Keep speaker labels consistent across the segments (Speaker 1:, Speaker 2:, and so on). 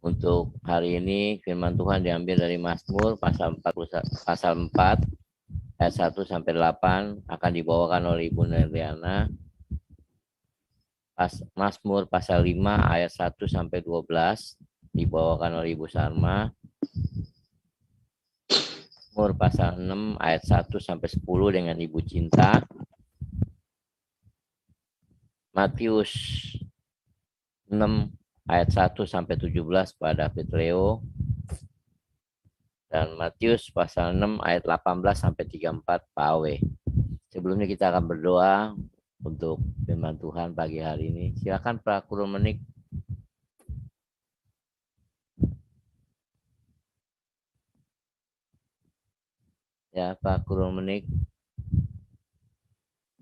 Speaker 1: Untuk hari ini firman Tuhan diambil dari Mazmur pasal 4 ayat 1 sampai 8 akan dibawakan oleh Ibu Neliana. Mazmur pasal 5 ayat 1 sampai 12 dibawakan oleh Ibu Sarma. Mazmur pasal 6 ayat 1 sampai 10 dengan Ibu Cinta. Matius 6 ayat 1 sampai 17 Pak David Leo, dan Matius pasal 6 ayat 18 sampai 34 Pak Awe. Sebelumnya kita akan berdoa untuk firman Tuhan pagi hari ini. Silakan Pak Kurumenik. Ya, Pak Kurumenik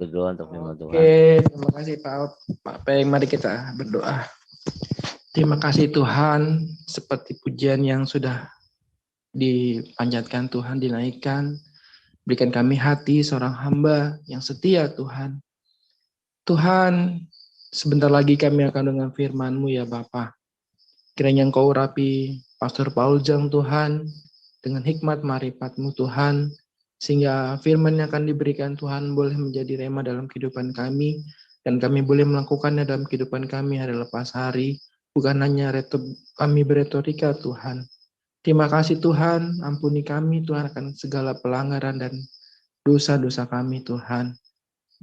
Speaker 1: berdoa untuk firman Tuhan.
Speaker 2: Oke, terima kasih Pak Peng. Mari kita berdoa. Terima kasih Tuhan, seperti pujian yang sudah dipanjatkan Tuhan, dinaikkan. Berikan kami hati seorang hamba yang setia Tuhan. Tuhan, sebentar lagi kami akan dengan firman-Mu ya Bapa. Kiranya Engkau urapi Pastor Paul Jang Tuhan, dengan hikmat marifat-Mu Tuhan, sehingga firman yang akan diberikan Tuhan boleh menjadi rema dalam kehidupan kami, dan kami boleh melakukannya dalam kehidupan kami hari lepas hari, bukan hanya kami beretorika Tuhan. Terima kasih Tuhan, ampuni kami Tuhan akan segala pelanggaran dan dosa-dosa kami Tuhan.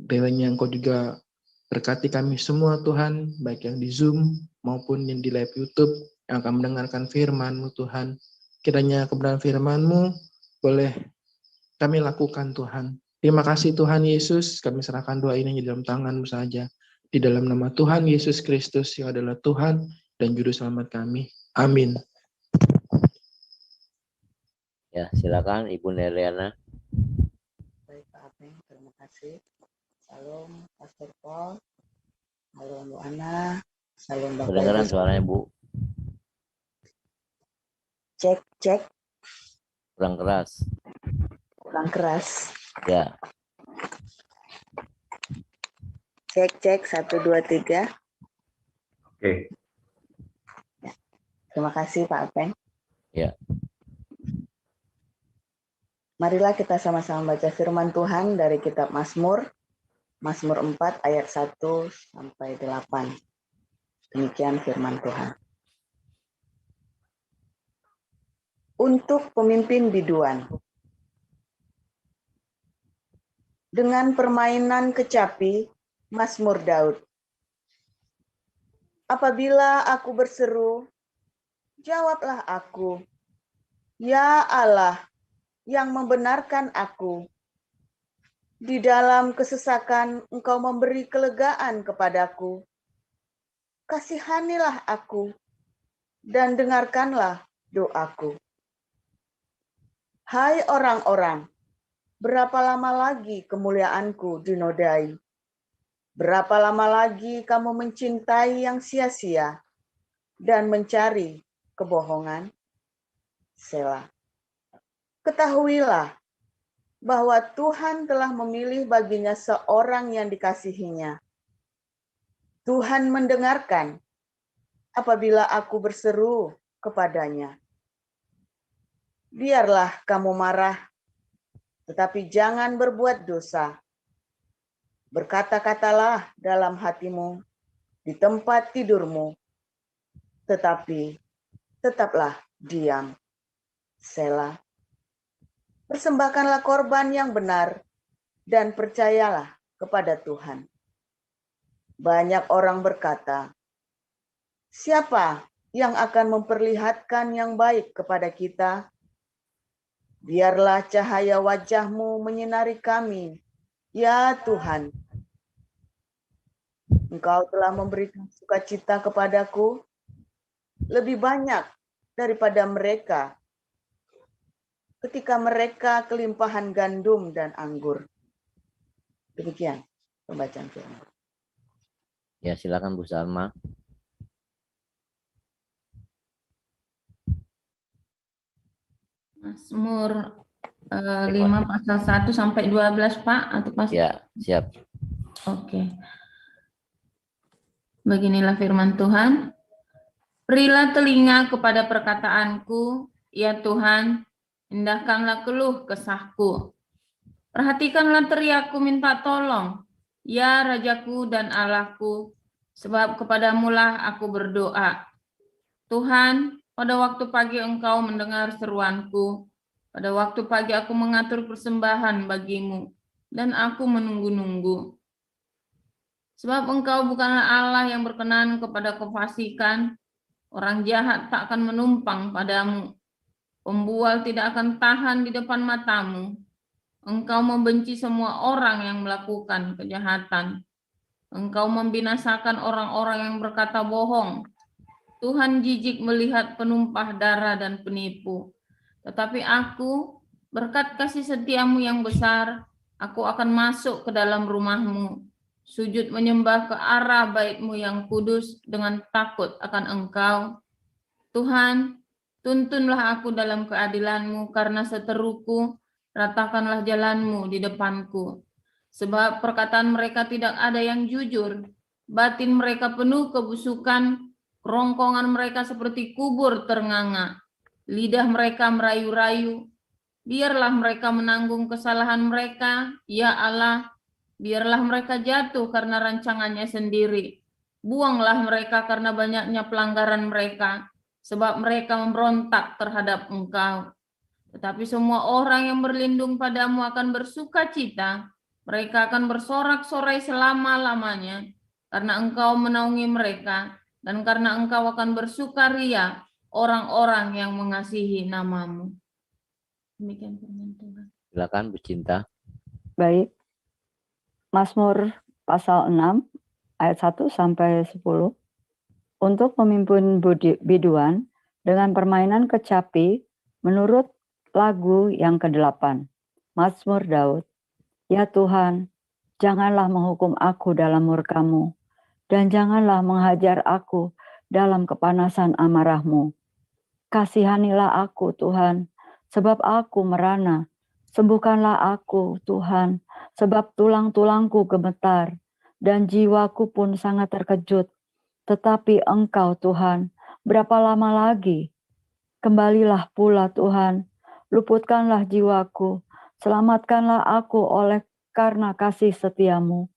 Speaker 2: Kiranya Engkau juga berkati kami semua Tuhan, baik yang di Zoom maupun yang di live YouTube yang akan mendengarkan firman-Mu Tuhan. Kiranya kebenaran firman-Mu boleh kami lakukan Tuhan. Terima kasih Tuhan Yesus, kami serahkan doa ini di dalam tangan-Mu saja. Di dalam nama Tuhan Yesus Kristus yang adalah Tuhan dan Juru Selamat kami. Amin.
Speaker 1: Ya, silakan Ibu Neliana.
Speaker 3: Baik Pak Apeng, terima kasih. Salam Pastor Paul, salam Bu Ana, salam Bapak
Speaker 1: Kedengaran
Speaker 3: Ibu.
Speaker 1: suaranya Bu.
Speaker 3: Cek, cek.
Speaker 1: Kurang keras.
Speaker 3: Kurang keras.
Speaker 1: Ya.
Speaker 3: Cek, cek, 1, 2, 3.
Speaker 1: Oke.
Speaker 3: Ya. Terima kasih Pak Apeng.
Speaker 1: Ya.
Speaker 3: Marilah kita sama-sama baca firman Tuhan dari kitab Mazmur 4 ayat 1 sampai 8. Demikian firman Tuhan. Untuk pemimpin biduan. Dengan permainan kecapi, Mazmur Daud. Apabila aku berseru, jawablah aku. Ya Allah, yang membenarkan aku. Di dalam kesesakan Engkau memberi kelegaan kepadaku. Kasihanilah aku dan dengarkanlah doaku. Hai orang-orang, berapa lama lagi kemuliaanku dinodai? Berapa lama lagi kamu mencintai yang sia-sia dan mencari kebohongan? Selah. Ketahuilah bahwa Tuhan telah memilih baginya seorang yang dikasihinya. Tuhan mendengarkan apabila aku berseru kepadanya. Biarlah kamu marah, tetapi jangan berbuat dosa. Berkata-katalah dalam hatimu, di tempat tidurmu, tetapi tetaplah diam. Selah. Persembahkanlah korban yang benar dan percayalah kepada Tuhan. Banyak orang berkata, siapa yang akan memperlihatkan yang baik kepada kita? Biarlah cahaya wajah-Mu menyinari kami, ya Tuhan. Engkau telah memberikan sukacita kepadaku lebih banyak daripada mereka ketika mereka kelimpahan gandum dan anggur. Demikian pembacaan firman.
Speaker 1: Ya, silakan Bu Salma.
Speaker 4: Mazmur 5 pasal 1 sampai 12 Pak atau pas?
Speaker 1: Ya, siap.
Speaker 4: Oke. Beginilah firman Tuhan. Berilah telinga kepada perkataanku, ya Tuhan, indahkanlah keluh kesahku. Perhatikanlah teriakku minta tolong, ya Rajaku dan Allahku, sebab kepadamulah aku berdoa. Tuhan, pada waktu pagi Engkau mendengar seruanku, pada waktu pagi aku mengatur persembahan bagimu, dan aku menunggu-nunggu. Sebab Engkau bukanlah Allah yang berkenan kepada kefasikan, orang jahat tak akan menumpang padamu, pembual tidak akan tahan di depan matamu. Engkau membenci semua orang yang melakukan kejahatan. Engkau membinasakan orang-orang yang berkata bohong. Tuhan jijik melihat penumpah darah dan penipu. Tetapi aku, berkat kasih setiamu yang besar, aku akan masuk ke dalam rumahmu, sujud menyembah ke arah bait-Mu yang kudus dengan takut akan Engkau. Tuhan, tuntunlah aku dalam keadilan-Mu karena seteruku, ratakanlah jalan-Mu di depanku. Sebab perkataan mereka tidak ada yang jujur, batin mereka penuh kebusukan, kerongkongan mereka seperti kubur ternganga, lidah mereka merayu-rayu. Biarlah mereka menanggung kesalahan mereka, ya Allah, biarlah mereka jatuh karena rancangannya sendiri. Buanglah mereka karena banyaknya pelanggaran mereka, sebab mereka memberontak terhadap Engkau. Tetapi semua orang yang berlindung padamu akan bersuka cita, mereka akan bersorak-sorai selama-lamanya, karena Engkau menaungi mereka, dan karena Engkau akan bersukaria orang-orang yang mengasihi nama-Mu. Demikian firman Tuhan.
Speaker 1: Silakan Bu Cinta.
Speaker 5: Baik. Mazmur pasal 6 ayat 1 sampai 10. Untuk pemimpin biduan dengan permainan kecapi menurut lagu yang ke-8. Mazmur Daud. Ya Tuhan, janganlah menghukum aku dalam murka-Mu, dan janganlah menghajar aku dalam kepanasan amarah-Mu. Kasihanilah aku Tuhan, sebab aku merana. Sembuhkanlah aku Tuhan, sebab tulang-tulangku gemetar, dan jiwaku pun sangat terkejut. Tetapi Engkau Tuhan, berapa lama lagi? Kembalilah pula Tuhan, luputkanlah jiwaku, selamatkanlah aku oleh karena kasih setiamu.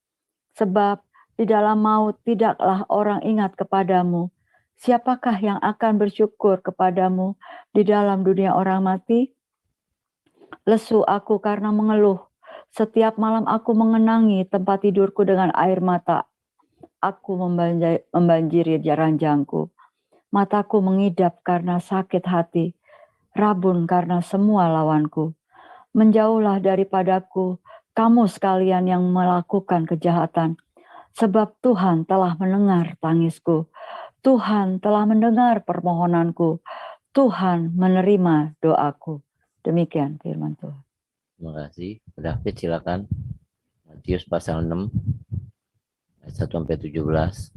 Speaker 5: Sebab di dalam maut tidaklah orang ingat kepadamu. Siapakah yang akan bersyukur kepadamu di dalam dunia orang mati? Lesu aku karena mengeluh. Setiap malam aku mengenangi tempat tidurku dengan air mata. Aku membanjiri ranjangku. Mataku mengidap karena sakit hati. Rabun karena semua lawanku. Menjauhlah daripadaku, kamu sekalian yang melakukan kejahatan. Sebab Tuhan telah mendengar tangisku. Tuhan telah mendengar permohonanku. Tuhan menerima doaku. Demikian firman Tuhan.
Speaker 1: Terima kasih. David silakan. Matius pasal 6 ayat 1 sampai 17.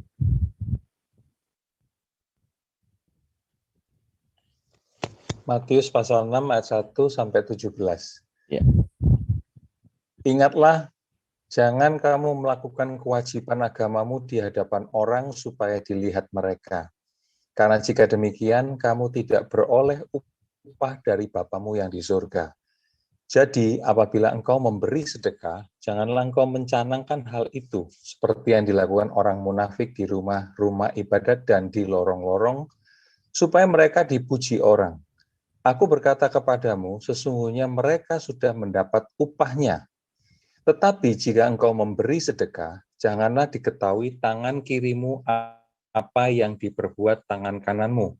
Speaker 6: Matius pasal 6 ayat 1 sampai 17.
Speaker 1: Ya.
Speaker 6: Ingatlah, jangan kamu melakukan kewajiban agamamu di hadapan orang supaya dilihat mereka. Karena jika demikian, kamu tidak beroleh upah dari Bapamu yang di surga. Jadi, apabila engkau memberi sedekah, janganlah engkau mencanangkan hal itu, seperti yang dilakukan orang munafik di rumah-rumah ibadat dan di lorong-lorong, supaya mereka dipuji orang. Aku berkata kepadamu, sesungguhnya mereka sudah mendapat upahnya. Tetapi jika engkau memberi sedekah, janganlah diketahui tangan kirimu apa yang diperbuat tangan kananmu.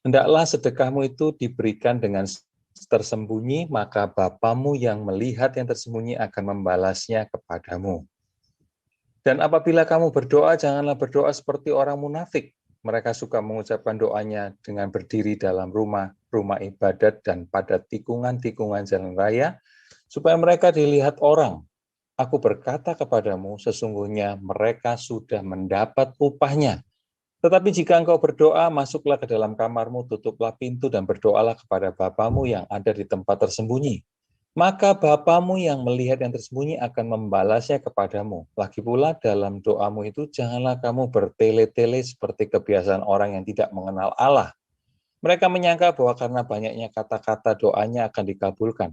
Speaker 6: Hendaklah sedekahmu itu diberikan dengan tersembunyi, maka Bapamu yang melihat yang tersembunyi akan membalasnya kepadamu. Dan apabila kamu berdoa, janganlah berdoa seperti orang munafik. Mereka suka mengucapkan doanya dengan berdiri dalam rumah ibadat dan pada tikungan-tikungan jalan raya, supaya mereka dilihat orang. Aku berkata kepadamu, sesungguhnya mereka sudah mendapat upahnya. Tetapi jika engkau berdoa, masuklah ke dalam kamarmu, tutuplah pintu dan berdoalah kepada Bapamu yang ada di tempat tersembunyi. Maka Bapamu yang melihat yang tersembunyi akan membalasnya kepadamu. Lagi pula dalam doamu itu janganlah kamu bertele-tele seperti kebiasaan orang yang tidak mengenal Allah. Mereka menyangka bahwa karena banyaknya kata-kata doanya akan dikabulkan.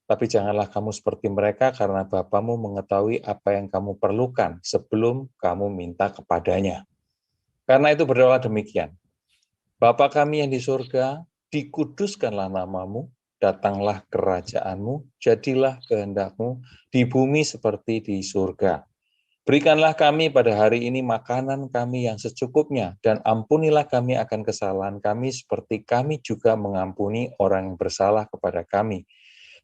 Speaker 6: Tapi janganlah kamu seperti mereka karena Bapamu mengetahui apa yang kamu perlukan sebelum kamu minta kepadanya. Karena itu berdoalah demikian. Bapa kami yang di surga, dikuduskanlah namamu, datanglah kerajaanmu, jadilah kehendakmu di bumi seperti di surga. Berikanlah kami pada hari ini makanan kami yang secukupnya, dan ampunilah kami akan kesalahan kami seperti kami juga mengampuni orang yang bersalah kepada kami.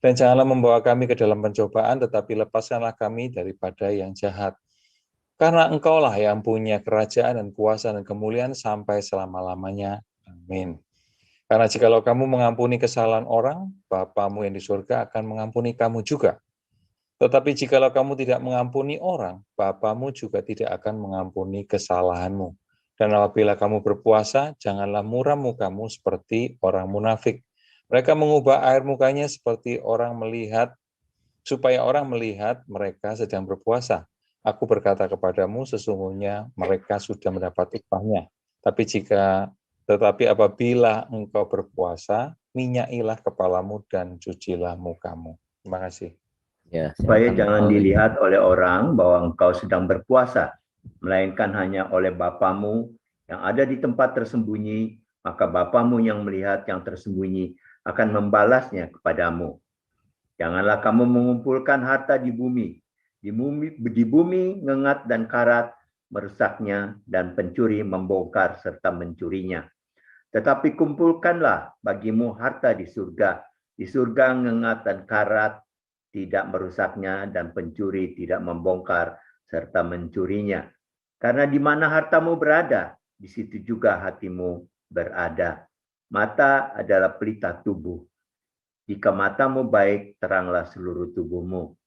Speaker 6: Dan janganlah membawa kami ke dalam pencobaan, tetapi lepaskanlah kami daripada yang jahat. Karena engkaulah yang punya kerajaan dan kuasa dan kemuliaan sampai selama-lamanya. Amin. Karena jikalau kamu mengampuni kesalahan orang, Bapamu yang di surga akan mengampuni kamu juga. Tetapi jikalau kamu tidak mengampuni orang, Bapamu juga tidak akan mengampuni kesalahanmu. Dan apabila kamu berpuasa, janganlah muram mukamu seperti orang munafik. Mereka mengubah air mukanya seperti orang melihat, supaya orang melihat mereka sedang berpuasa. Aku berkata kepadamu, sesungguhnya mereka sudah mendapat upahnya. Tetapi apabila engkau berpuasa, minyailah kepalamu dan cucilah mukamu. Terima kasih.
Speaker 1: Ya,
Speaker 7: Supaya
Speaker 1: silakan.
Speaker 7: jangan dilihat oleh orang bahwa engkau sedang berpuasa, melainkan hanya oleh Bapamu yang ada di tempat tersembunyi, maka Bapamu yang melihat yang tersembunyi akan membalasnya kepadamu. Janganlah kamu mengumpulkan harta di bumi. Di bumi ngengat dan karat merusaknya dan pencuri membongkar serta mencurinya. Tetapi kumpulkanlah bagimu harta di surga. Di surga ngengat dan karat tidak merusaknya dan pencuri tidak membongkar serta mencurinya. Karena di mana hartamu berada, di situ juga hatimu berada. Mata adalah pelita tubuh. Jika matamu baik, teranglah seluruh tubuhmu.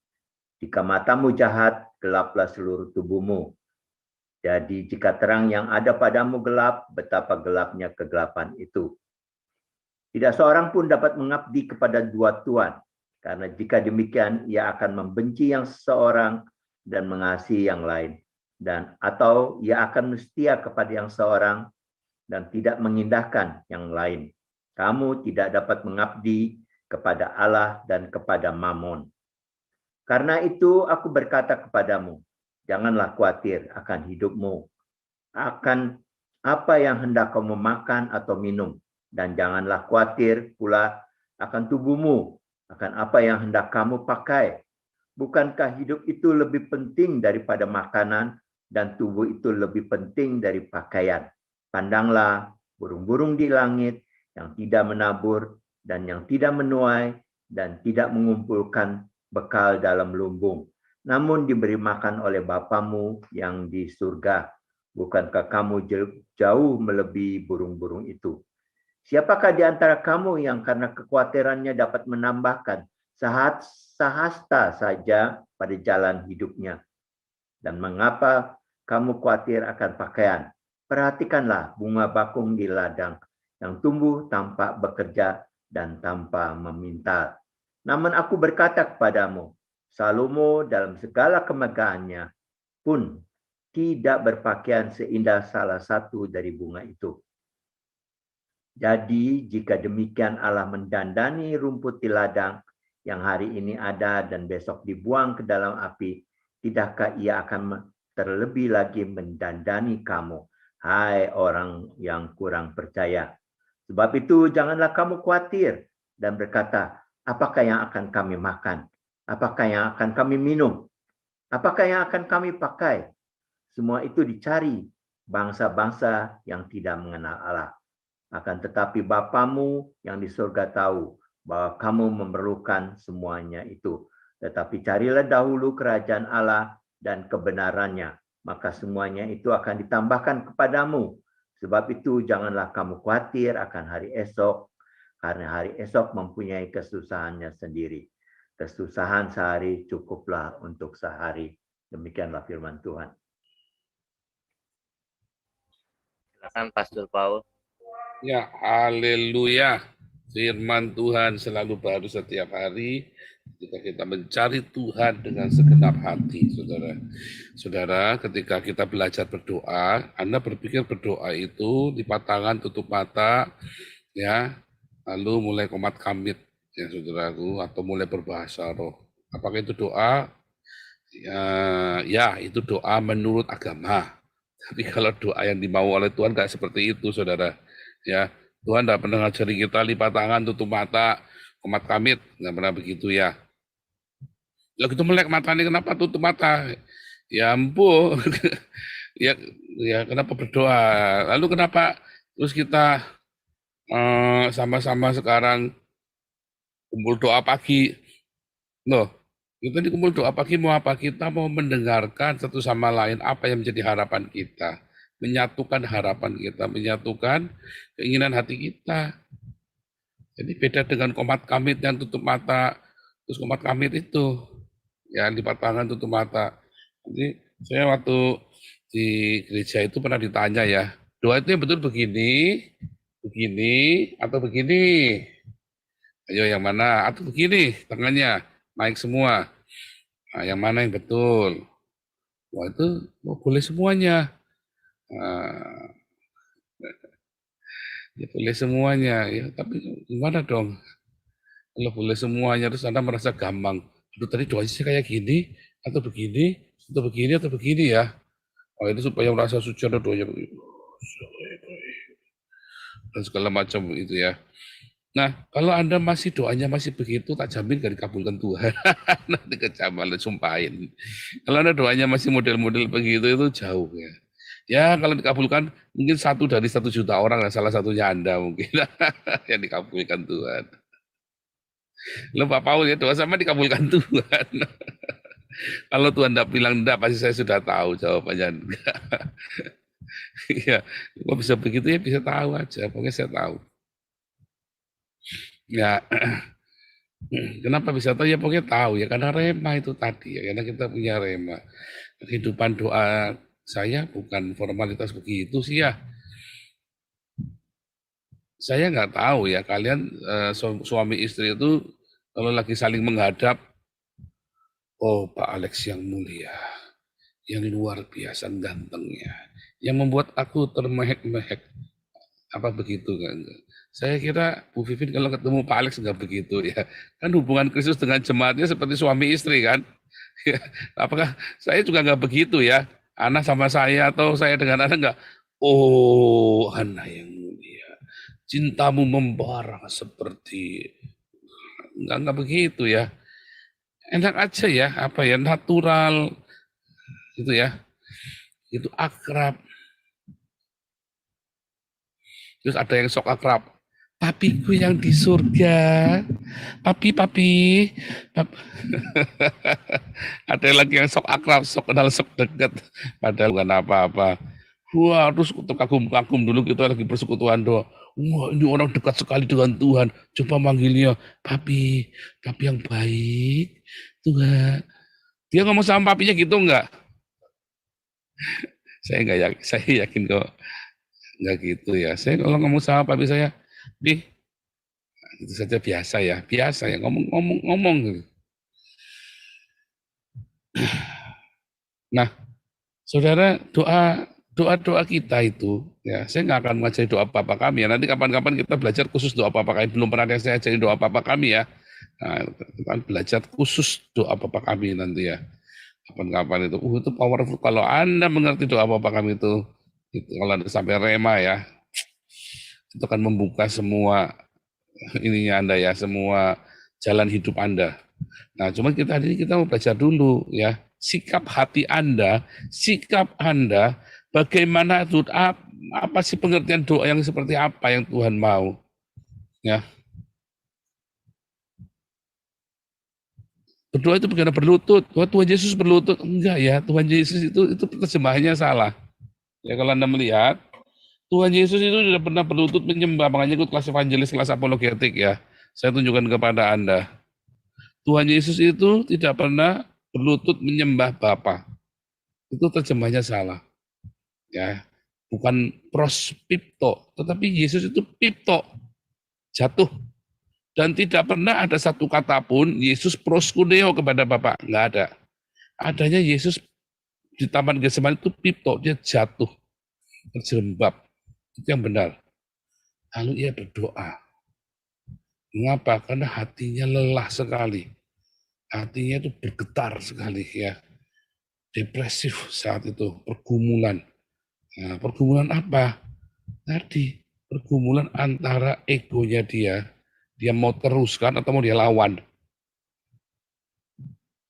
Speaker 7: Jika matamu jahat, gelaplah seluruh tubuhmu. Jadi jika terang yang ada padamu gelap, betapa gelapnya kegelapan itu. Tidak seorang pun dapat mengabdi kepada dua tuan, karena jika demikian ia akan membenci yang seorang dan mengasihi yang lain, atau ia akan setia kepada yang seorang dan tidak mengindahkan yang lain. Kamu tidak dapat mengabdi kepada Allah dan kepada Mammon. Karena itu aku berkata kepadamu, janganlah khawatir akan hidupmu, akan apa yang hendak kamu makan atau minum, dan janganlah khawatir pula akan tubuhmu, akan apa yang hendak kamu pakai. Bukankah hidup itu lebih penting daripada makanan, dan tubuh itu lebih penting dari pakaian? Pandanglah burung-burung di langit yang tidak menabur dan yang tidak menuai dan tidak mengumpulkan bekal dalam lumbung, namun diberi makan oleh Bapamu yang di surga. Bukankah kamu jauh melebihi burung-burung itu? Siapakah di antara kamu yang karena kekhawatirannya dapat menambahkan sehasta saja pada jalan hidupnya? Dan mengapa kamu khawatir akan pakaian? Perhatikanlah bunga bakung di ladang yang tumbuh tanpa bekerja dan tanpa meminta. Namun aku berkata kepadamu, Salomo dalam segala kemegahannya pun tidak berpakaian seindah salah satu dari bunga itu. Jadi jika demikian Allah mendandani rumput di ladang yang hari ini ada dan besok dibuang ke dalam api, tidakkah ia akan terlebih lagi mendandani kamu, hai orang yang kurang percaya? Sebab itu janganlah kamu khawatir dan berkata, apakah yang akan kami makan? Apakah yang akan kami minum? Apakah yang akan kami pakai? Semua itu dicari bangsa-bangsa yang tidak mengenal Allah. Akan tetapi Bapamu yang di surga tahu bahwa kamu memerlukan semuanya itu. Tetapi carilah dahulu kerajaan Allah dan kebenarannya, maka semuanya itu akan ditambahkan kepadamu. Sebab itu janganlah kamu khawatir akan hari esok, karena hari esok mempunyai kesusahannya sendiri. Kesusahan sehari cukuplah untuk sehari. Demikianlah firman Tuhan.
Speaker 1: Silakan Pastor Paul.
Speaker 8: Ya, haleluya. Firman Tuhan selalu baru setiap hari. Ketika kita mencari Tuhan dengan segenap hati, saudara. Saudara, ketika kita belajar berdoa, Anda berpikir berdoa itu lipat tangan, tutup mata, ya, lalu mulai komat kamit, ya saudaraku, atau mulai berbahasa roh. Apakah itu doa? Ya, itu doa menurut agama. Tapi kalau doa yang dimau oleh Tuhan nggak seperti itu, saudara. Ya, Tuhan tidak pernah ngajari kita lipat tangan, tutup mata, komat kamit, nggak pernah begitu ya. Lah gitu melek matanya, kenapa tutup mata? Ya ampun. ya kenapa berdoa? Lalu kenapa terus kita sama-sama sekarang kumpul doa pagi? Loh, kita di kumpul doa pagi mau apa? Kita mau mendengarkan satu sama lain apa yang menjadi harapan kita. Menyatukan harapan kita, menyatukan keinginan hati kita. Jadi beda dengan komat kamit yang tutup mata, terus komat kamit itu ya lipat tangan tutup mata. Jadi saya waktu di gereja itu pernah ditanya ya, doa itu yang betul begini, atau begini? Ayo yang mana? Atau begini, tangannya naik semua. Nah, yang mana yang betul? Wah itu boleh semuanya. Nah, ya boleh semuanya, ya tapi gimana dong? Kalau boleh semuanya, terus Anda merasa gampang. Aduh, tadi doanya sih kayak gini, atau begini, atau begini, atau begini ya. Oh, itu supaya merasa suci, ada doanya begini. Dan segala macam itu ya. Nah, kalau Anda masih doanya masih begitu, tak jamin gak dikabulkan Tuhan. Nanti kecaman, sumpahin. Kalau Anda doanya masih model-model begitu, itu jauh ya. Ya, kalau dikabulkan, mungkin 1 dari 1 juta orang, dan salah satunya Anda mungkin yang dikabulkan Tuhan. Lo Pak Paul ya doa sama dikabulkan Tuhan. Kalau Tuhan tidak bilang enggak, pasti saya sudah tahu jawabannya enggak. Ya, kok bisa begitu ya bisa tahu aja, pokoknya saya tahu. Ya, kenapa bisa tahu ya pokoknya tahu ya karena rema itu tadi ya, karena kita punya rema. Kehidupan doa saya bukan formalitas begitu sih ya. Saya nggak tahu ya kalian suami istri itu kalau lagi saling menghadap, oh Pak Alex yang mulia, yang luar biasa gantengnya, yang membuat aku termehek-mehek, apa begitu kan? Saya kira Bu Vivin kalau ketemu Pak Alex nggak begitu ya, kan hubungan Kristus dengan jemaatnya seperti suami istri kan? Apakah saya juga nggak begitu ya? Anak sama saya atau saya dengan anak nggak? Oh anak yang mulia, cintamu membara seperti enggak begitu ya. Enak aja ya, apa ya, natural gitu ya. Itu akrab. Terus ada yang sok akrab. Papiku yang di surga. Papi. Ada lagi yang sok akrab, sok kenal, sok deket. Padahal bukan apa-apa. Wah, terus terkagum-kagum dulu kita lagi persekutuan doa. Wah, ini orang dekat sekali dengan Tuhan. Coba manggilnya, papi yang baik. Tuhan. Dia ngomong sama papinya gitu enggak? Saya enggak yakin, saya yakin kok enggak gitu ya. Saya kalau ngomong sama papi saya, itu saja biasa ya, ngomong gitu. Nah, saudara, doa kita itu ya, saya nggak akan mengajari doa Bapa Kami ya. Nanti kapan-kapan kita belajar khusus doa Bapa Kami. Belum pernah saya ajari doa Bapa Kami ya. Nah, kita akan belajar khusus doa Bapa Kami nanti ya. Kapan-kapan itu. Itu powerful. Kalau Anda mengerti doa Bapa Kami itu kalau Anda sampai rema ya, itu akan membuka semua ininya Anda ya, semua jalan hidup Anda. Nah, cuma kita hari ini kita mau belajar dulu ya, sikap hati Anda, bagaimana itu, apa sih pengertian doa yang seperti apa yang Tuhan mau? Ya. Berdoa itu bukan berlutut. Wah, Tuhan Yesus berlutut. Enggak ya, Tuhan Yesus itu terjemahannya salah. Ya kalau Anda melihat, Tuhan Yesus itu tidak pernah berlutut menyembah, makanya ikut kelas evangelis, kelas apologetik ya. Saya tunjukkan kepada Anda. Tuhan Yesus itu tidak pernah berlutut menyembah Bapa. Itu terjemahnya salah. Ya, bukan prospipto, tetapi Yesus itu pipto, jatuh. Dan tidak pernah ada satu kata pun Yesus proskuneo kepada Bapa, nggak ada. Adanya Yesus di Taman Getsemani itu pipto, dia jatuh, terjerembab. Itu yang benar. Lalu ia berdoa. Mengapa? Karena hatinya lelah sekali. Hatinya itu bergetar sekali ya. Depresif saat itu, pergumulan. Nah, pergumulan apa? Tadi, pergumulan antara egonya dia mau teruskan atau mau dia lawan.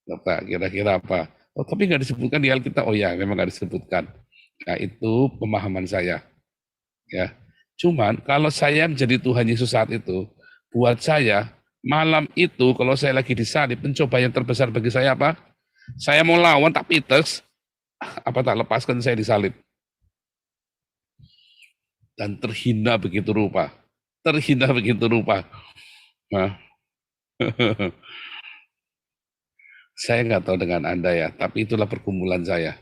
Speaker 8: Bapak, kira-kira apa? Oh, tapi nggak disebutkan di Alkitab. Oh ya, memang nggak disebutkan. Nah, itu pemahaman saya. Ya, cuman kalau saya menjadi Tuhan Yesus saat itu, buat saya malam itu kalau saya lagi disalib, pencobaan yang terbesar bagi saya apa? Saya mau lawan tak pites, apa tak lepaskan saya disalib. Dan terhina begitu rupa. Terhina begitu rupa. Nah, saya nggak tahu dengan Anda ya, tapi itulah pergumulan saya.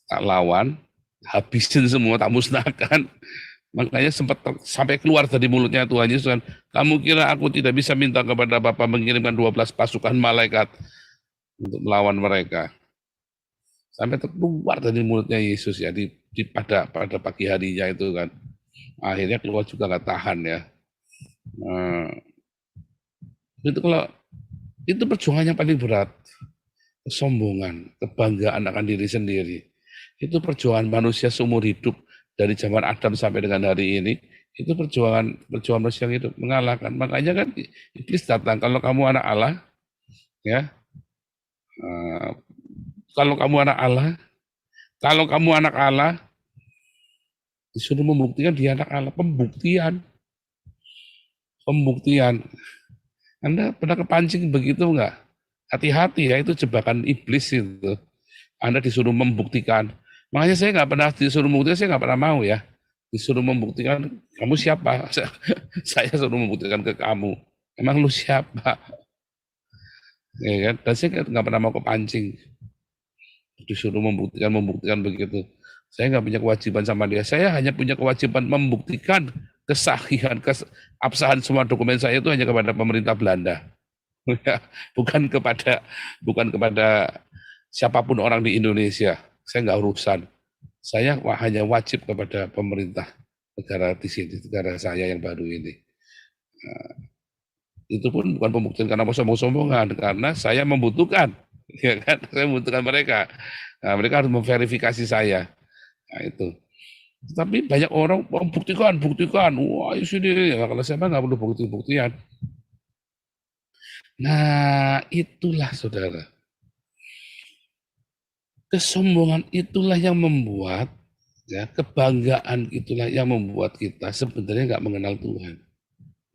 Speaker 8: Tak lawan, habisin semua, tak musnahkan. Makanya sempat sampai keluar dari mulutnya Tuhan Yesus kan, kamu kira aku tidak bisa minta kepada Bapa mengirimkan 12 pasukan malaikat untuk melawan mereka. Sampai keluar dari mulutnya Yesus ya pada pagi harinya itu kan. Akhirnya keluar juga nggak tahan ya. Nah, itu kalau itu perjuangan yang paling berat. Kesombongan, kebanggaan akan diri sendiri. Itu perjuangan manusia seumur hidup dari zaman Adam sampai dengan hari ini. Itu perjuangan manusia yang hidup mengalahkan. Makanya kan iblis datang, kalau kamu anak Allah, ya, kalau kamu anak Allah, disuruh membuktikan dia anak Allah. Pembuktian. Anda pernah kepancing begitu enggak? Hati-hati ya, itu jebakan iblis itu. Anda disuruh membuktikan. Makanya saya nggak pernah disuruh membuktikan, saya nggak pernah mau ya. Disuruh membuktikan, kamu siapa? Saya suruh membuktikan ke kamu. Emang lu siapa? Ya kan? Dan saya nggak pernah mau kepancing. Disuruh membuktikan begitu. Saya nggak punya kewajiban sama dia. Saya hanya punya kewajiban membuktikan kesahihan, keabsahan semua dokumen saya itu hanya kepada pemerintah Belanda. bukan kepada siapapun orang di Indonesia. Saya nggak urusan. Saya hanya wajib kepada pemerintah negara di sini, negara saya yang baru ini. Nah, itu pun bukan pembuktian karena sombong-sombongan, karena saya membutuhkan, ya kan? Saya membutuhkan mereka. Nah, mereka harus memverifikasi saya. Nah, itu. Tapi banyak orang buktikan. Wah, sini. Ya, kalau saya nggak perlu bukti-buktian. Nah, itulah saudara. Kesombongan itulah yang membuat, ya, kebanggaan itulah yang membuat kita sebenarnya nggak mengenal Tuhan.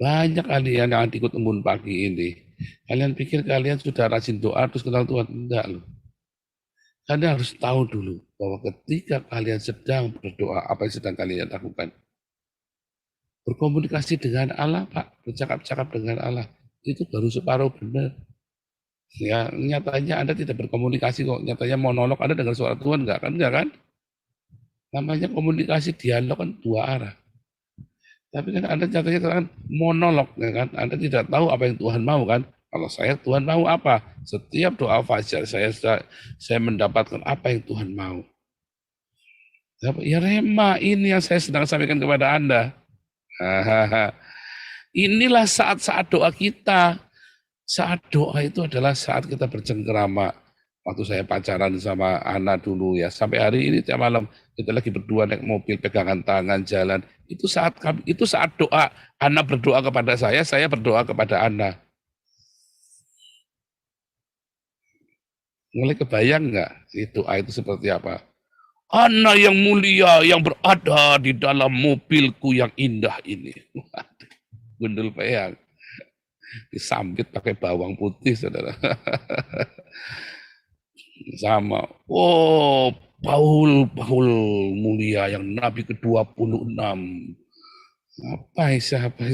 Speaker 8: Banyak kalian yang ikut embun pagi ini, kalian pikir kalian sudah rajin doa terus kenal Tuhan. Enggak loh. Kalian harus tahu dulu bahwa ketika kalian sedang berdoa, apa yang sedang kalian lakukan? Berkomunikasi dengan Allah, Pak. Bercakap-cakap dengan Allah. Itu baru separuh benar. Ya, nyatanya Anda tidak berkomunikasi kok. Nyatanya monolog Anda dengar suara Tuhan enggak kan? Namanya komunikasi dialog kan dua arah. Tapi kan Anda nyatanya kan monolog, ya kan? Anda tidak tahu apa yang Tuhan mau kan? Kalau saya, Tuhan mau apa? Setiap doa fajar saya mendapatkan apa yang Tuhan mau. Ya rema, ini yang saya sedang sampaikan kepada Anda. Inilah saat-saat doa kita. Saat doa itu adalah saat kita bercengkerama. Waktu saya pacaran sama Ana dulu ya, sampai hari ini tiap malam kita lagi berdua naik mobil, pegangan tangan, jalan. Itu saat doa. Ana berdoa kepada saya berdoa kepada Ana. Mulai kebayang nggak doa itu seperti apa? Ana yang mulia yang berada di dalam mobilku yang indah ini. Gundul peyang. Disambit pakai bawang putih, saudara. Sama. Oh, Paul mulia yang Nabi ke-26. Siapa?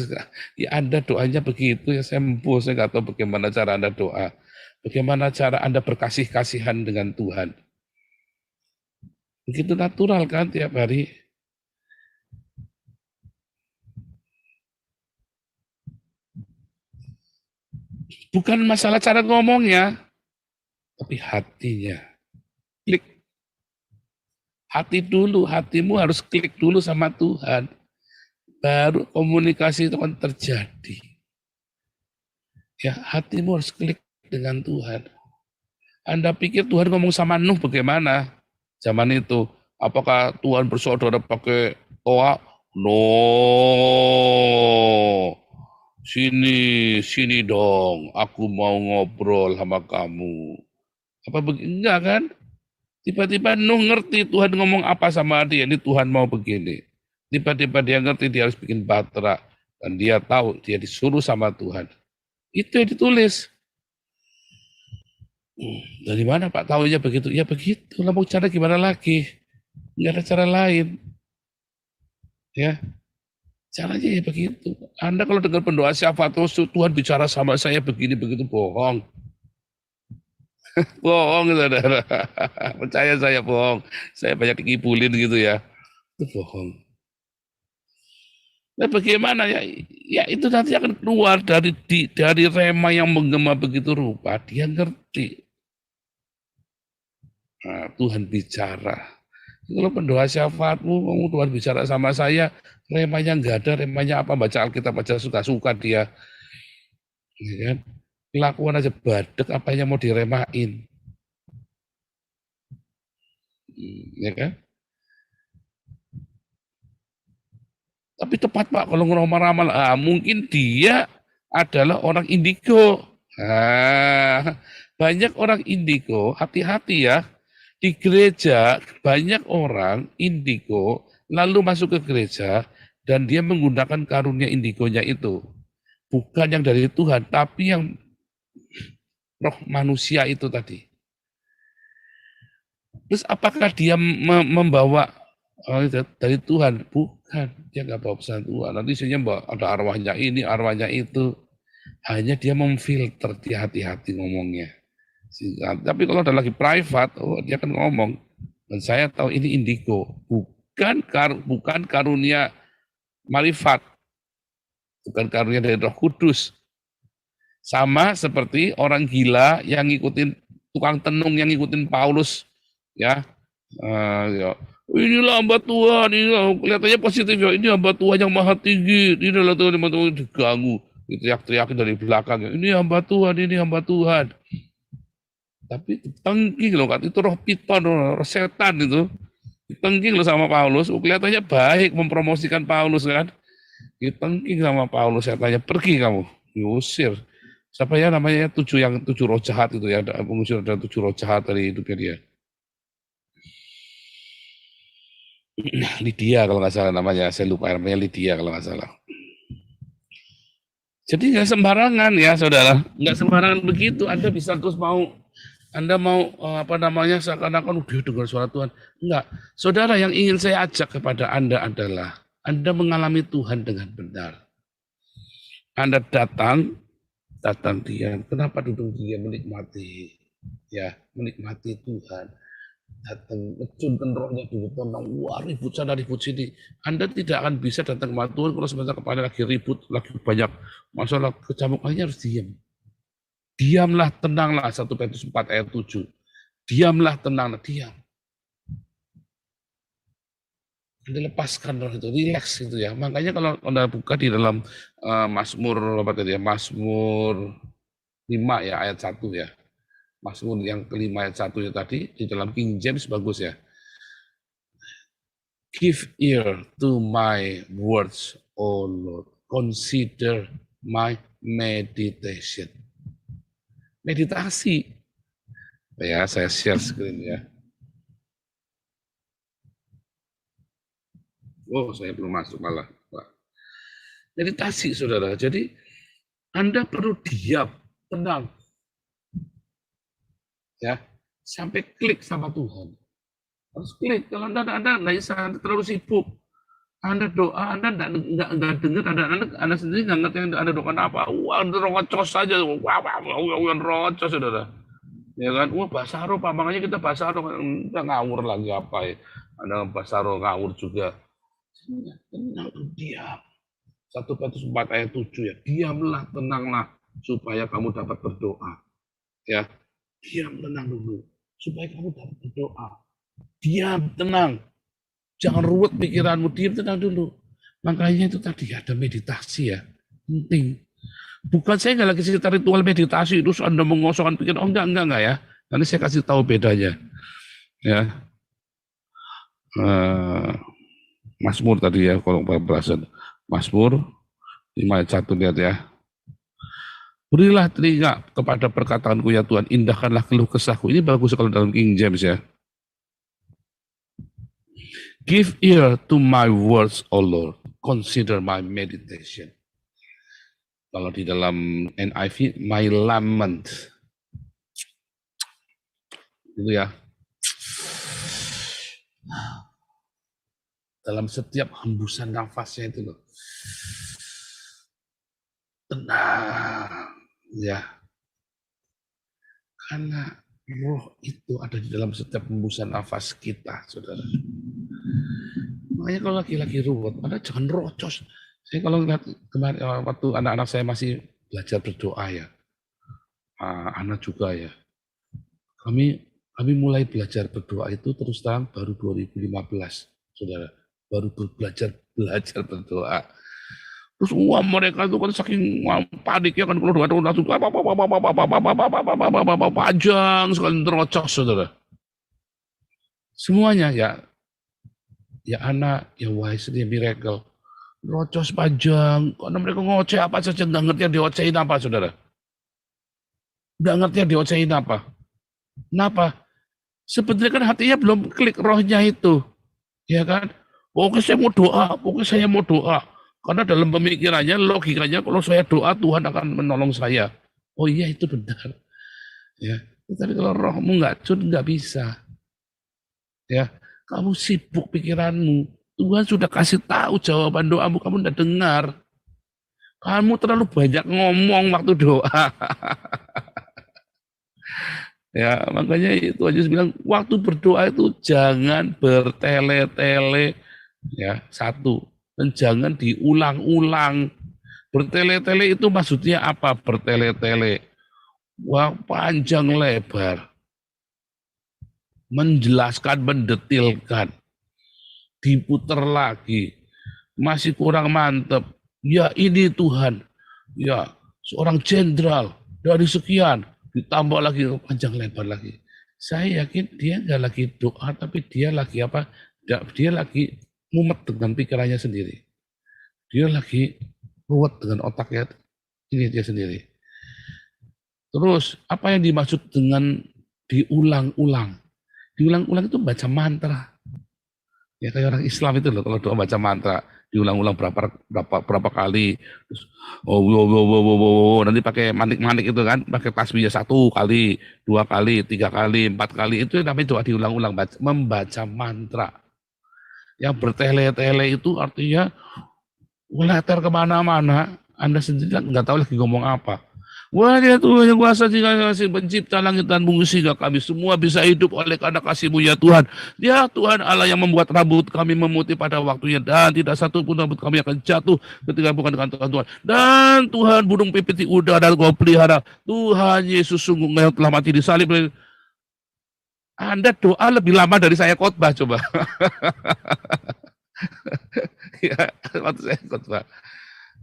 Speaker 8: Ya Anda doanya begitu ya, saya empuh. Saya nggak tahu bagaimana cara Anda doa. Bagaimana cara Anda berkasih-kasihan dengan Tuhan. Begitu natural kan tiap hari. Bukan masalah cara ngomongnya, tapi hatinya. Klik. Hati dulu, hatimu harus klik dulu sama Tuhan. Baru komunikasi itu kan terjadi. Ya, hatimu harus klik dengan Tuhan. Anda pikir Tuhan ngomong sama Nuh bagaimana? Zaman itu, apakah Tuhan bersaudara pakai toa? No. Sini dong, aku mau ngobrol sama kamu. Apa enggak kan? Tiba-tiba Nuh ngerti Tuhan ngomong apa sama dia, ini Tuhan mau begini. Tiba-tiba dia ngerti dia harus bikin batra, dan dia tahu dia disuruh sama Tuhan. Itu yang ditulis. Dari mana Pak tahunya begitu? Ya begitu, lah mau cara gimana lagi? Nggak ada cara lain. Ya, caranya ya begitu. Anda kalau dengar pendoa syafaat Tuhan bicara sama saya begini begitu, bohong. Bohong, saudara. Percaya saya bohong. Saya banyak dikibulin gitu ya. Itu bohong. Nah, bagaimana ya? Ya itu nanti akan keluar dari rema yang menggema begitu rupa. Dia ngerti. Nah, Tuhan bicara. Kalau pendoa syafaatmu, Tuhan bicara sama saya, remanya nggak ada, remanya apa? Baca Alkitab aja suka-suka dia. Ya kan? Kelakuan aja badek, apa yang mau diremain. Ya kan? Tapi tepat Pak, kalau ngeramal-ramal, mungkin dia adalah orang indigo. Banyak orang indigo, hati-hati ya. Di gereja banyak orang indigo lalu masuk ke gereja dan dia menggunakan karunia indigonya itu. Bukan yang dari Tuhan, tapi yang roh manusia itu tadi. Terus apakah dia membawa dari Tuhan? Bukan, dia nggak bawa pesan Tuhan. Nanti isinya ada arwahnya ini, arwahnya itu. Hanya dia memfilter, dia hati-hati ngomongnya. Tapi kalau ada lagi private, dia akan ngomong. Dan saya tahu ini indigo, bukan karunia marifat, bukan karunia dari Roh Kudus. Sama seperti orang gila yang ngikutin tukang tenung yang ngikutin Paulus, ya. Inilah hamba Tuhan, inilah kelihatannya positif ya. Ini hamba Tuhan yang maha tinggi, inilah Tuhan yang maha diganggu, teriak-teriakin dari belakang. Ini hamba Tuhan, ini hamba Tuhan. Tapi tengking loh, kan itu roh piton, roh setan itu. Tengking loh sama Paulus, kelihatannya baik mempromosikan Paulus kan. Tengking sama Paulus, setannya pergi kamu, diusir. Siapa ya namanya 7 roh jahat itu ya, mengusir ada 7 roh jahat dari hidupnya dia. Lydia kalau nggak salah namanya, saya lupa namanya Lydia kalau nggak salah. Jadi nggak sembarangan ya saudara, nggak sembarangan begitu. Anda bisa terus Anda mau seakan-akan dia dengar suara Tuhan. Enggak. Saudara, yang ingin saya ajak kepada Anda adalah Anda mengalami Tuhan dengan benar. Anda datang diam. Kenapa duduk diam menikmati? Ya, menikmati Tuhan. Datang ngecunkan rohnya dulu, wah ribut sana ribut sini. Anda tidak akan bisa datang kepada Tuhan kalau sebentar kepala lagi ribut, lagi banyak masalah kecamukannya, harus diam. Diamlah, tenanglah, 1 Petrus 4 ayat 7. Diamlah, tenanglah, diam. Anda lepaskan roh itu, rileks itu ya. Makanya kalau Anda buka di dalam Mazmur 5 ya, ayat 1 ya. Mazmur yang kelima ayat 1 ya tadi, di dalam King James bagus ya. Give ear to my words, O Lord. Consider my meditation. Meditasi. Ya, saya share screen ya. Oh, saya belum masuk malah. Meditasi, saudara. Jadi, Anda perlu diam, tenang. Ya, sampai klik sama Tuhan. Harus klik. Kalau Anda tidak terlalu sibuk. Anda doa, Anda nggak dengar, Anda sendiri nggak ngerti Anda doa apa. Wah, rocos saja. Wah, rocos, saudara. Ya kan, bahasa roh, Pak. Makanya kita bahasa roh, kita ngawur lagi apa ya. Ada bahasa roh ngawur juga. Tenang, diam. 1 Petrus 4 ayat 7 ya. Diamlah, tenanglah. supaya kamu dapat berdoa. Ya, diam tenang dulu supaya kamu dapat berdoa. Diam tenang. Jangan ruwet pikiranmu, diam tenang dulu. Makanya itu tadi ada meditasi ya, penting. Bukan saya nggak lagi cerita ritual meditasi terus Anda mengosongkan pikiran. Oh enggak ya. Nanti saya kasih tahu bedanya. Ya. Mazmur tadi ya, kalau perasaan Mazmur 5 ayat 1 lihat ya. Berilah telinga kepada perkataanku ya Tuhan, indahkanlah keluh kesahku. Ini bagus kalau dalam King James ya. Give ear to my words, O Lord. Consider my meditation. Kalau di dalam NIV, my lament. Itu ya. Dalam setiap hembusan nafasnya itu loh. Tenang. Ya. Karena roh itu ada di dalam setiap hembusan nafas kita, saudara. Makanya kalau lagi ruwet, Anda jangan rocos. Saya kalau lihat kemarin waktu anak-anak saya masih belajar berdoa ya, anak juga ya. Kami mulai belajar berdoa itu terus terang baru 2015, saudara. Baru belajar berdoa. Terus mereka itu kan saking paniknya kan kalau doa langsung panjang sekali terocos, saudara. Semuanya ya anak, ya wise, ya miracle. Rocos panjang, karena mereka ngoceh apa saja, nggak ngerti yang diocehin apa, saudara. Nggak ngerti yang diocehin apa. Kenapa? Sebenarnya kan hatinya belum klik rohnya itu. Ya kan? Pokoknya saya mau doa. Karena dalam pemikirannya, logikanya, kalau saya doa, Tuhan akan menolong saya. Oh iya, itu benar. Ya, tapi kalau rohmu nggak bisa. Ya, kamu sibuk pikiranmu. Tuhan sudah kasih tahu jawaban doamu, kamu tidak dengar. Kamu terlalu banyak ngomong waktu doa. Ya, makanya itu aja bilang, waktu berdoa itu jangan bertele-tele. Ya, satu. Dan jangan diulang-ulang. Bertele-tele itu maksudnya apa? Bertele-tele. Wah, panjang lebar. Menjelaskan, mendetilkan. Diputer lagi. Masih kurang mantep. Ya ini Tuhan. Ya, seorang jenderal dari sekian. Ditambah lagi panjang lebar lagi. Saya yakin dia nggak lagi doa, tapi dia lagi apa? Dia lagi mumet dengan pikirannya sendiri. Dia lagi ruwet dengan otaknya ini dia sendiri. Terus apa yang dimaksud dengan diulang-ulang? Diulang-ulang itu baca mantra. Ya kayak orang Islam itu loh, kalau doa baca mantra diulang-ulang berapa kali. Terus, nanti pakai manik-manik itu kan, pakai tasbih 1 kali, 2 kali, 3 kali, 4 kali, itu namanya doa diulang-ulang, membaca mantra. Yang bertele-tele itu artinya meleter kemana-mana, Anda sendiri nggak tahu lagi ngomong apa. Wah dia Tuhan yang kuasa kasih pencipta langit dan bumi sehingga kami semua bisa hidup oleh karena kasih-Mu ya Tuhan. Ya Tuhan Allah yang membuat rambut kami memutih pada waktunya dan tidak satu pun rambut kami akan jatuh ketika bukan dengan Tuhan. Dan Tuhan burung pipit di udara Kau pelihara. Tuhan Yesus sungguh Engkau telah mati di salib. Anda doa lebih lama dari saya khotbah coba. Ya, waktu saya khotbah.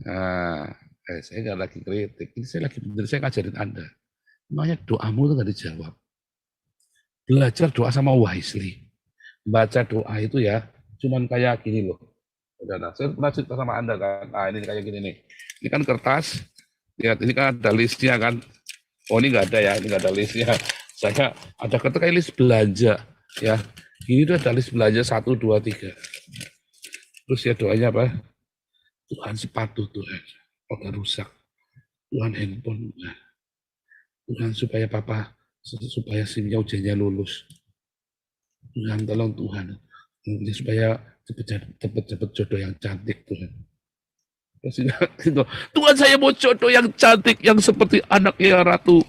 Speaker 8: Nah, saya nggak lagi kritik, ini saya lagi bener, saya ngajarin Anda. Namanya doamu itu nggak dijawab. Belajar doa sama wisely. Baca doa itu ya, cuman kayak gini loh. Udah, saya pernah cerita sama Anda kan, ini kayak gini nih. Ini kan kertas, lihat ini kan ada listnya kan. Oh ini nggak ada ya, ini nggak ada listnya. Saya ada kertas kayak list belanja, ya. Ini tuh ada list belanja 1, 2, 3. Terus ya doanya apa? Tuhan sepatu Tuhan. Udah rusak. Tuhan handphone. Tuhan supaya supaya simnya ujiannya lulus. Tuhan tolong Tuhan. Supaya cepet jodoh yang cantik Tuhan. Tuhan saya mau jodoh yang cantik, yang seperti anaknya Ratu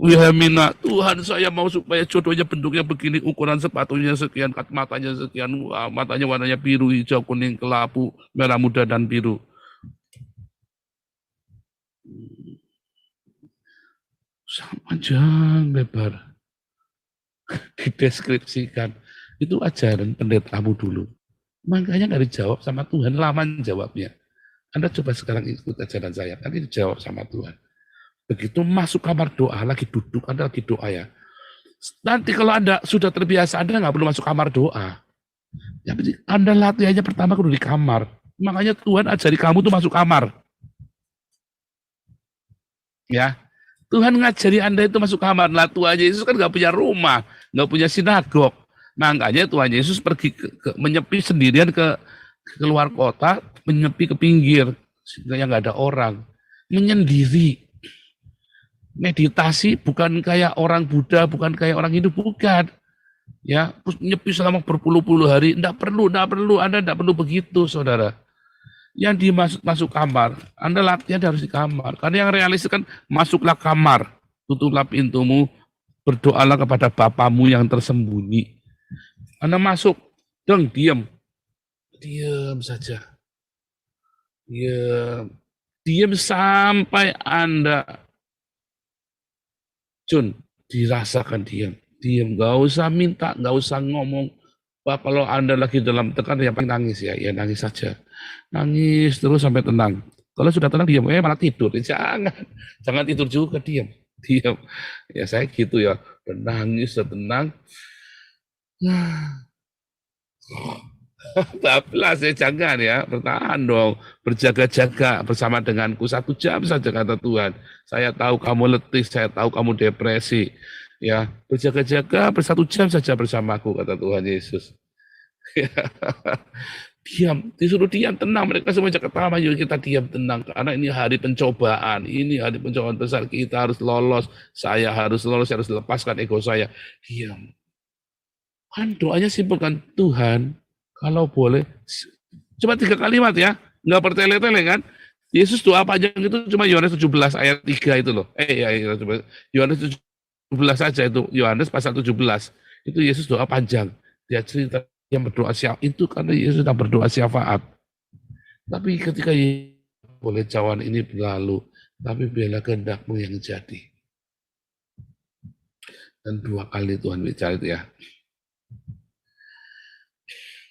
Speaker 8: Wilhelmina. Tuhan saya mau supaya jodohnya bentuknya begini, ukuran sepatunya sekian, matanya sekian, matanya warnanya biru, hijau, kuning, kelabu, merah muda, dan biru. panjang lebar dideskripsikan. Itu ajaran pendetamu dulu. Makanya nggak dijawab sama Tuhan, lama jawabnya. Anda coba sekarang ikut ajaran saya, nanti dijawab sama Tuhan. Begitu masuk kamar doa, lagi duduk, Anda lagi doa ya. Nanti kalau Anda sudah terbiasa, Anda nggak perlu masuk kamar doa. Ya, Anda latihannya pertama kudu di kamar. Makanya Tuhan ajari kamu tuh masuk kamar. Ya, Tuhan ngajari Anda itu masuk kamar. Lah Tuhan Yesus kan nggak punya rumah, nggak punya sinagog. Makanya Tuhan Yesus pergi menyepi sendirian ke keluar kota, menyepi ke pinggir, sehingga nggak ada orang. Menyendiri. Meditasi bukan kayak orang Buddha, bukan kayak orang Hindu, bukan. Ya, nyepi selama berpuluh-puluh hari, enggak perlu, Anda enggak perlu begitu, saudara. Yang masuk kamar, Anda latihan harus di kamar. Karena yang realistis kan, masuklah kamar, tutuplah pintumu, berdoalah kepada Bapamu yang tersembunyi. Anda masuk, diam saja. Diam sampai Anda dirasakan diam, nggak usah minta, nggak usah ngomong. Pak, kalau Anda lagi dalam tekanan, yang paling nangis ya nangis saja, nangis terus sampai tenang. Kalau sudah tenang diam, malah tidur. Jangan tidur juga, diam. Ya saya gitu ya, nangis, tenang. Bablas ya, jangan ya, bertahan dong, berjaga-jaga bersama denganku 1 jam saja, kata Tuhan. Saya tahu kamu letih, saya tahu kamu depresi, ya berjaga-jaga 1 jam saja bersamaku, kata Tuhan Yesus. Diam, disuruh diam, tenang. Mereka semua ketawa, yuk kita diam, tenang, karena ini hari pencobaan, ini hari pencobaan besar, kita harus lolos, saya harus lolos, saya harus lepaskan ego saya. Diam. Kan doanya simpel kan, Tuhan, kalau boleh, cuma 3 kalimat ya, nggak bertele-tele kan. Yesus doa panjang itu cuma Yohanes 17 ayat 3 itu loh. Yohanes 17 saja itu, Yohanes pasal 17. Itu Yesus doa panjang. Dia cerita yang berdoa syafaat, itu karena Yesus sedang berdoa syafaat. Tapi ketika Yesus, boleh cawan ini berlalu, tapi biarlah kehendak-Mu yang jadi. Dan 2 kali Tuhan bicara itu ya.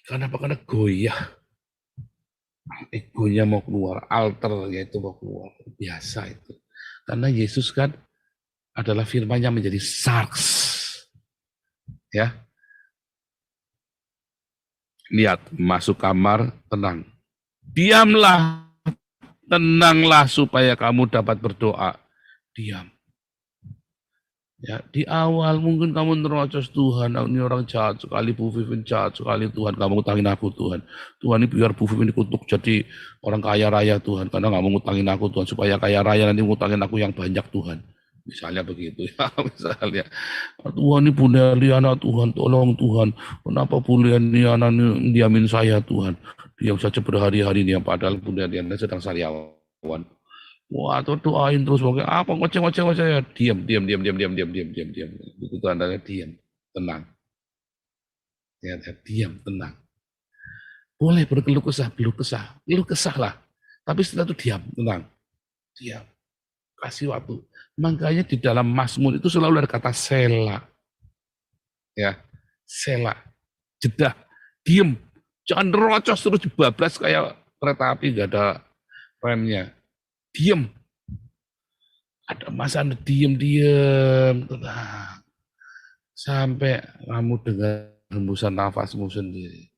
Speaker 8: Kenapa? Karena goyah. Egonya mau keluar, alter-nya itu mau keluar. Biasa itu. Karena Yesus kan adalah firman-Nya menjadi saks. Ya. Lihat, masuk kamar, tenang. Diamlah, tenanglah supaya kamu dapat berdoa. Diam. Ya, di awal mungkin kamu nerocos, Tuhan, ini orang jahat sekali, Bu Vivin jahat sekali, Tuhan, kamu ngutangin aku, Tuhan. Tuhan, ini biar Bu Vivin dikutuk jadi orang kaya raya, Tuhan, karena kamu ngutangin aku, Tuhan, supaya kaya raya nanti ngutangin aku yang banyak, Tuhan. Misalnya begitu ya, misalnya. Tuhan, ini Bunda Liana, Tuhan, tolong Tuhan, kenapa Bunda Liana diamin saya, Tuhan. Diam saja berhari-hari nih, padahal Bunda Liana sedang sariawan. Wah, tuh doain terus, pokoknya apa ngoceh ya, diam. Itu tandanya diam, tenang. Ya, diam, tenang. Boleh berkeluh kesah, keluh kesah lah. Tapi setelah itu diam, tenang. Diam. Kasih waktu. Makanya di dalam Mazmur itu selalu ada kata sela. Ya, sela. Jeda, diam. Jangan rocos terus dibablas kayak kereta api gak ada remnya. Diam. Ada masa Anda diam, tenang. Sampai kamu dengar hembusan nafasmu sendiri.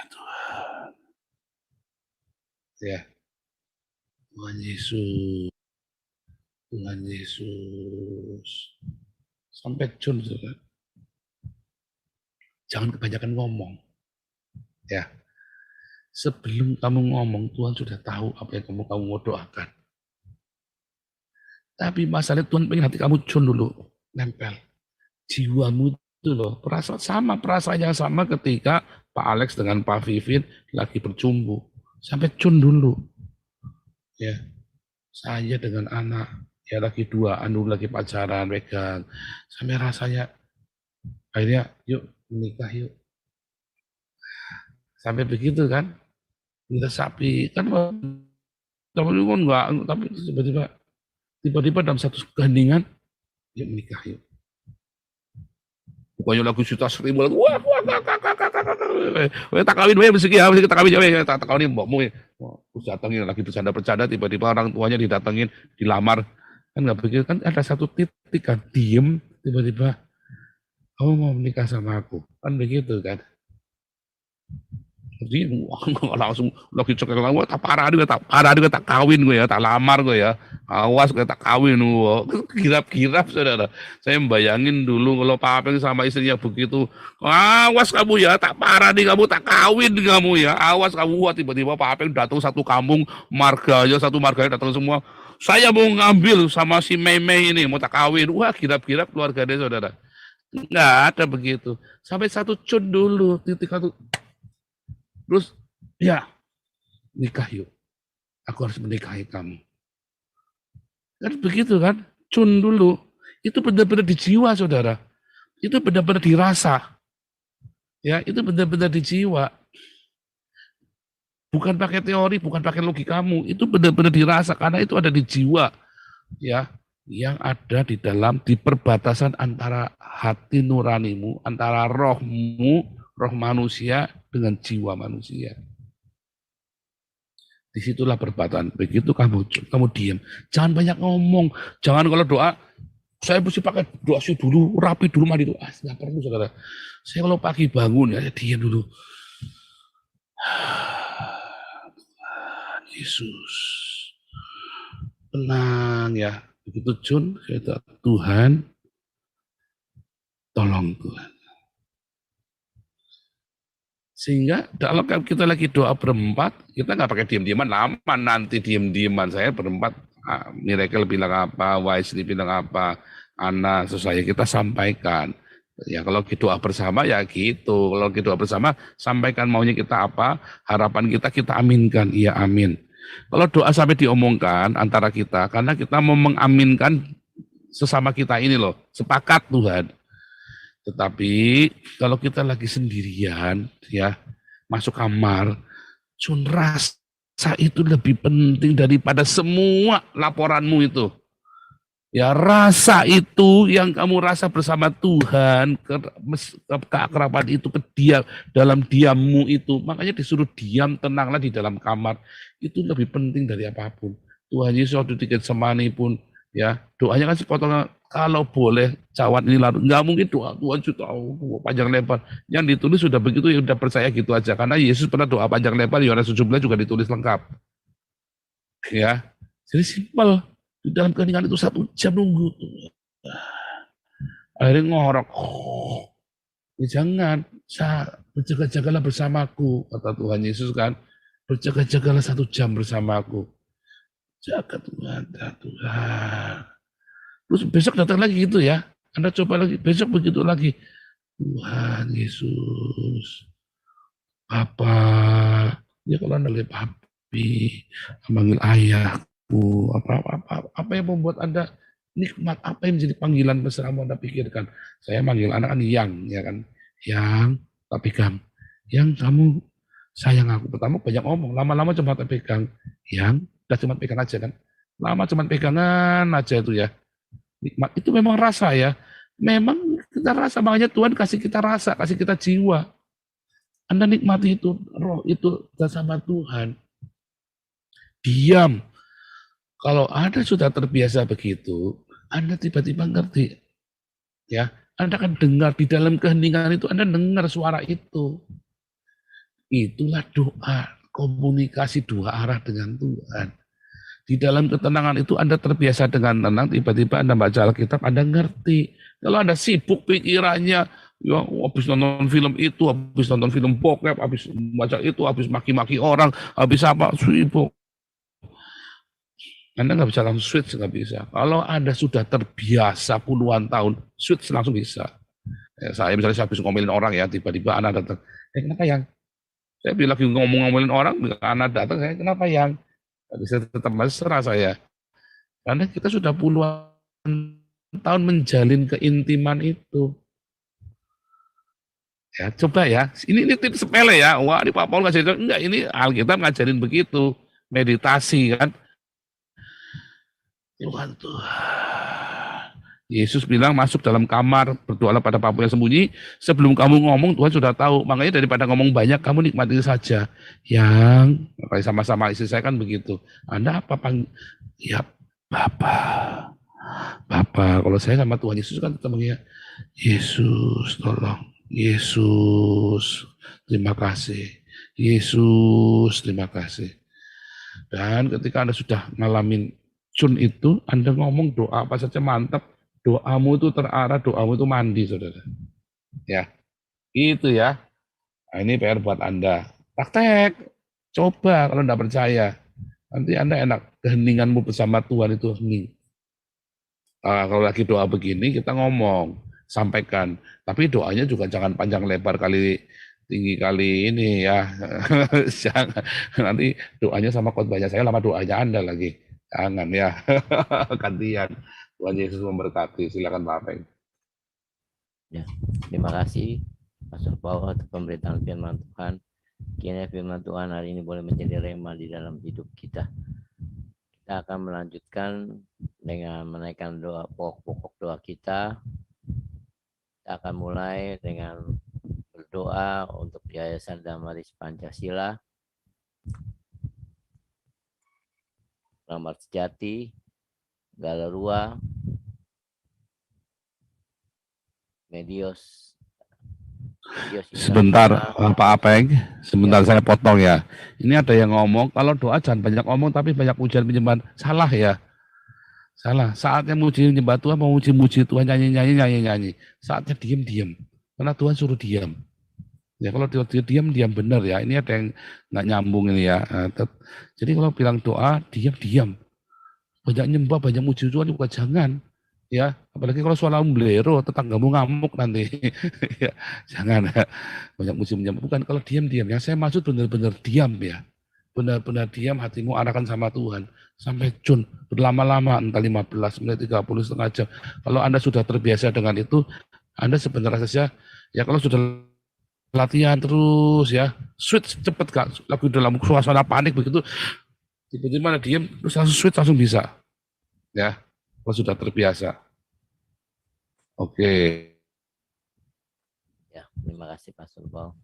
Speaker 8: Tuhan. Ya. Tuhan Yesus. Tuhan Yesus. Sampai John. Jangan kebanyakan ngomong. Ya. Sebelum kamu ngomong, Tuhan sudah tahu apa yang kamu mau doakan. Tapi masalahnya Tuhan pengen hati kamu John dulu, nempel. Jiwamu itu loh, perasaan yang sama ketika Pak Alex dengan Pak Vivin lagi berjumpa. Sampai John dulu. Ya, saya dengan anak, ya lagi duaan dulu, lagi pacaran, pegang. Sampai rasanya, akhirnya yuk menikah yuk. Sampai begitu kan. Kita sapi kan, tapi enggak, tapi tiba-tiba tiba-tiba dalam satu keheningan, dia menikah. Yuk. Bukannya lagu juta seribu, wah, tak kawin, tak kawin, mbokmu. Terus datangin lagi bercanda-bercanda, tiba-tiba orang tuanya didatengin, dilamar. Kan nggak begitu, kan ada satu titik kan, diem, tiba-tiba, kamu mau menikah sama aku, kan begitu kan. Jadi langsung lagi cekek lama, tak parah juga, tak kawin gue ya, tak lamar gue ya, awas gue tak kawin gue, kirap-kirap saudara. Saya membayangin dulu kalau Pak Apeng sama istrinya begitu, awas kamu ya, tak parah nih kamu, tak kawin kamu ya, awas kamu. Wah, tiba-tiba Pak Apeng datang satu kampung, satu marganya datang semua, saya mau ngambil sama si Mei ini, mau tak kawin. Wah, kirap-kirap keluarganya saudara. Nggak ada begitu. Sampai satu cun dulu, titik satu. Terus, ya, nikah yuk. Aku harus menikahi kamu. Kan begitu kan? Cun dulu. Itu benar-benar di jiwa, saudara. Itu benar-benar dirasa. Ya, itu benar-benar di jiwa. Bukan pakai teori, bukan pakai logikamu. Itu benar-benar dirasa, karena itu ada di jiwa. Ya, yang ada di dalam, di perbatasan antara hati nuranimu, antara rohmu, roh manusia dengan jiwa manusia. Disitulah perbatasan. Begitu kamu diam. Jangan banyak ngomong. Jangan kalau doa, saya mesti pakai doa sih dulu, rapi dulu, mandi dulu. Nggak perlu saudara. Saya kalau pagi bangun, ya diam dulu. Yesus. Tenang ya. Begitu Jun, kata Tuhan, tolong Tuhan. Sehingga kalau kita lagi doa berempat, kita nggak pakai diam-diaman, lama nanti diam-diaman. Saya berempat, Miracle bilang apa, Wisely bilang apa, Ana, saya kita sampaikan. Ya kalau kita doa bersama ya gitu. Kalau kita doa bersama, sampaikan maunya kita apa, harapan kita aminkan, iya amin. Kalau doa sampai diomongkan antara kita, karena kita mau mengaminkan sesama kita ini loh, sepakat Tuhan. Tetapi kalau kita lagi sendirian, ya masuk kamar, cun rasa itu lebih penting daripada semua laporanmu itu. Ya rasa itu yang kamu rasa bersama Tuhan, keakraban itu dalam diammu itu, makanya disuruh diam, tenanglah di dalam kamar. Itu lebih penting dari apapun. Tuhan Yesus waktu di Getsemani pun, ya doanya kan sepotong. Kalau boleh cawan ini lalu, nggak mungkin doa Tuhan sudah panjang lebar. Yang ditulis sudah begitu, ya udah percaya gitu aja. Karena Yesus pernah doa panjang lebar, Yohanes 17 juga ditulis lengkap. Ya, jadi simpel. Di dalam keheningan itu 1 jam nunggu. Akhirnya ngorok. Ya jangan, berjaga-jagalah bersamaku, kata Tuhan Yesus kan. Berjaga-jagalah 1 jam bersamaku. Jaga Tuhan, Tuhan. Terus besok datang lagi gitu ya. Anda coba lagi, besok begitu lagi. Tuhan Yesus. Papa. Ya kalau Anda lihat papi, manggil ayahku, apa yang membuat Anda nikmat, apa yang menjadi panggilan mesramu Anda pikirkan. Saya manggil anak kan yang, ya kan. Yang, tak pegang. Yang kamu sayang aku. Pertama banyak ngomong, lama-lama cuma tak pegang. Yang, udah cuma pegang aja kan. Lama cuma pegangan aja itu ya. Nikmat itu memang rasa ya. Memang kita rasa, makanya Tuhan kasih kita rasa, kasih kita jiwa. Anda nikmati itu, roh itu bersama Tuhan. Diam. Kalau Anda sudah terbiasa begitu, Anda tiba-tiba ngerti. Ya, Anda akan dengar di dalam keheningan itu, Anda dengar suara itu. Itulah doa, komunikasi dua arah dengan Tuhan. Di dalam ketenangan itu Anda terbiasa dengan tenang, tiba-tiba Anda baca Alkitab, Anda ngerti. Kalau Anda sibuk pikirannya, ya habis nonton film itu, habis nonton film bokep, habis baca itu, habis maki-maki orang, habis apa, sibuk. Anda nggak bisa langsung switch, nggak bisa. Kalau Anda sudah terbiasa puluhan tahun, switch langsung bisa. Ya, saya misalnya habis ngomelin orang ya, tiba-tiba Anda datang, kenapa yang? Saya bilang lagi ngomong-ngomelin orang, Anda datang, saya kenapa yang? Bisa tetap mesra saya. Karena kita sudah puluhan tahun menjalin keintiman itu. Ya, coba ya. Ini tips sepele ya. Wah, ini Pak Paul ngajarin. Enggak, ini Alkitab ngajarin begitu. Meditasi kan. Tuhan. Yesus bilang masuk dalam kamar, berdoalah pada Bapamu yang sembunyi. Sebelum kamu ngomong, Tuhan sudah tahu. Makanya daripada ngomong banyak, kamu nikmati saja. Yang kayak sama-sama istri saya kan begitu. Anda apa ya Bapa. Bapa. Kalau saya sama Tuhan Yesus kan temannya, Yesus tolong. Yesus terima kasih. Yesus terima kasih. Dan ketika Anda sudah ngalamin cun itu, Anda ngomong doa apa saja mantap. Doamu itu terarah, doamu itu mandi, saudara. Ya, itu ya. Nah, ini PR buat Anda. Praktek, coba kalau enggak percaya. Nanti Anda enak, keheninganmu bersama Tuhan itu hening. Kalau lagi doa begini, kita ngomong, sampaikan. Tapi doanya juga jangan panjang lebar kali tinggi kali ini ya. Jangan. Nanti doanya sama khotbahnya saya lama doanya Anda lagi. Jangan ya. Gantian. Tuhan Yesus memberkati. Silakan Pak Apeng.
Speaker 1: Ya, terima kasih Pastor Paul untuk pemberitaan firman Tuhan. Kiranya firman Tuhan hari ini boleh menjadi rema di dalam hidup kita. Kita akan melanjutkan dengan menaikkan doa pokok doa kita. Kita akan mulai dengan berdoa untuk Yayasan Damaris Pancasila, Rahmat Sejati, Galerua, Medios.
Speaker 8: Sebentar Pak Apeng, sebentar ya. Saya potong ya. Ini ada yang ngomong, kalau doa jangan banyak ngomong tapi banyak pujian penyembahan. Salah ya. Salah. Saatnya muji menyembah Tuhan, mau muji Tuhan, nyanyi. Saatnya diam. Karena Tuhan suruh diam. Ya kalau dia diam benar ya. Ini ada yang nggak nyambung ini ya. Jadi kalau bilang doa, diam. Banyak nyembah, banyak muji Tuhan juga jangan. Ya, apalagi kalau suara blero, tetanggamu ngamuk nanti. Ya, jangan ya. Banyak muji menyembah. Bukan kalau diam. Yang saya maksud benar-benar diam ya. Benar-benar diam, hatimu arahkan sama Tuhan. Sampai cun, berlama-lama, entah 15 menit, 30, setengah jam. Kalau Anda sudah terbiasa dengan itu, Anda sebenarnya saja, ya kalau sudah latihan terus ya, switch cepet Kak. Lagi dalam suasana panik begitu, tiba-tiba diam, terus langsung switch, langsung bisa. Ya, kalau sudah terbiasa. Oke.
Speaker 1: Ya, terima kasih Pastor Paul.